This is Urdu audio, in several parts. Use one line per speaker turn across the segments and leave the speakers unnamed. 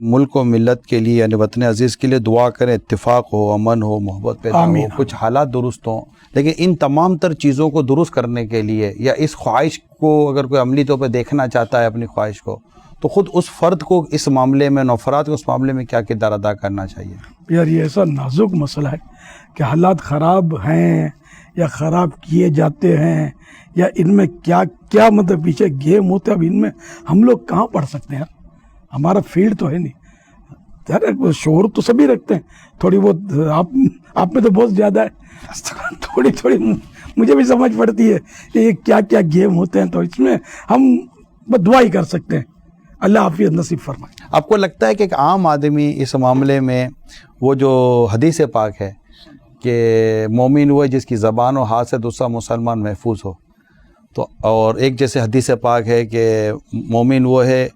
ملک و ملت کے لیے یعنی وطن عزیز کے لیے دعا کریں، اتفاق ہو، امن ہو، محبت پیدا ہو، کچھ حالات درست ہوں، لیکن ان تمام تر چیزوں کو درست کرنے کے لیے یا اس خواہش کو اگر کوئی عملی طور پہ دیکھنا چاہتا ہے اپنی خواہش کو، تو خود اس فرد کو اس معاملے میں، نوفراد کو اس معاملے میں کیا کردار ادا کرنا چاہیے؟
یار یہ ایسا نازک مسئلہ ہے کہ حالات خراب ہیں یا خراب کیے جاتے ہیں یا ان میں کیا کیا مطلب پیچھے گیم ہوتے ہیں، اب ان میں ہم لوگ کہاں پڑھ سکتے ہیں؟ ہمارا فیلڈ تو ہے نہیں یار، شعور تو سبھی رکھتے ہیں تھوڑی بہت، آپ میں تو بہت زیادہ ہے، تھوڑی مجھے بھی سمجھ پڑتی ہے کہ یہ کیا کیا گیم ہوتے ہیں، تو اس میں ہم بس دعا ہی کر سکتے ہیں، اللہ عافیت نصیب فرمائے۔
آپ کو لگتا ہے کہ ایک عام آدمی اس معاملے میں وہ جو حدیث پاک ہے کہ مومن وہ ہے جس کی زبان و ہاتھ سے دوسرا مسلمان محفوظ ہو، تو اور ایک جیسے حدیث پاک ہے کہ مومن وہ ہے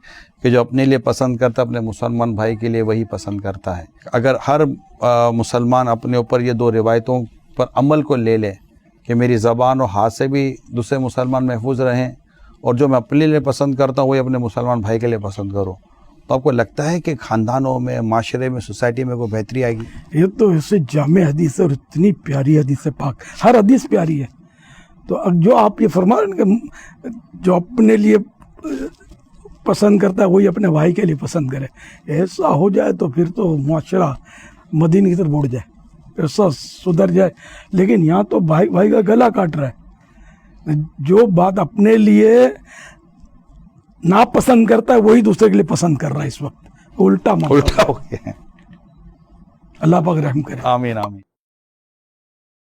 کہ جو اپنے لیے پسند کرتا ہے اپنے مسلمان بھائی کے لیے وہی پسند کرتا ہے، اگر ہر مسلمان اپنے اوپر یہ دو روایتوں پر عمل کو لے لے کہ میری زبان و ہاتھ سے بھی دوسرے مسلمان محفوظ رہیں اور جو میں اپنے لیے پسند کرتا ہوں وہی اپنے مسلمان بھائی کے لیے پسند کروں، تو آپ کو لگتا ہے کہ خاندانوں میں، معاشرے میں، سوسائٹی میں کوئی بہتری آئے گی؟
یہ تو اس سے جامع حدیث ہے اور اتنی پیاری حدیث پاک، ہر حدیث پیاری ہے، تو اب جو آپ یہ فرما رہے ہیں کہ جو اپنے لیے پسند کرتا ہے وہی اپنے بھائی کے لیے پسند کرے، ایسا ہو جائے تو پھر تو معاشرہ مدینے کی طرف اڑ جائے، ایسا سدھر جائے، لیکن یہاں تو بھائی کا گلا کاٹ رہا ہے، جو بات اپنے لیے ناپسند کرتا ہے وہی دوسرے کے لیے پسند کر رہا ہے، اس وقت الٹا
ہو گیا ہے۔
اللہ پاک رحم کرے۔
آمین آمین۔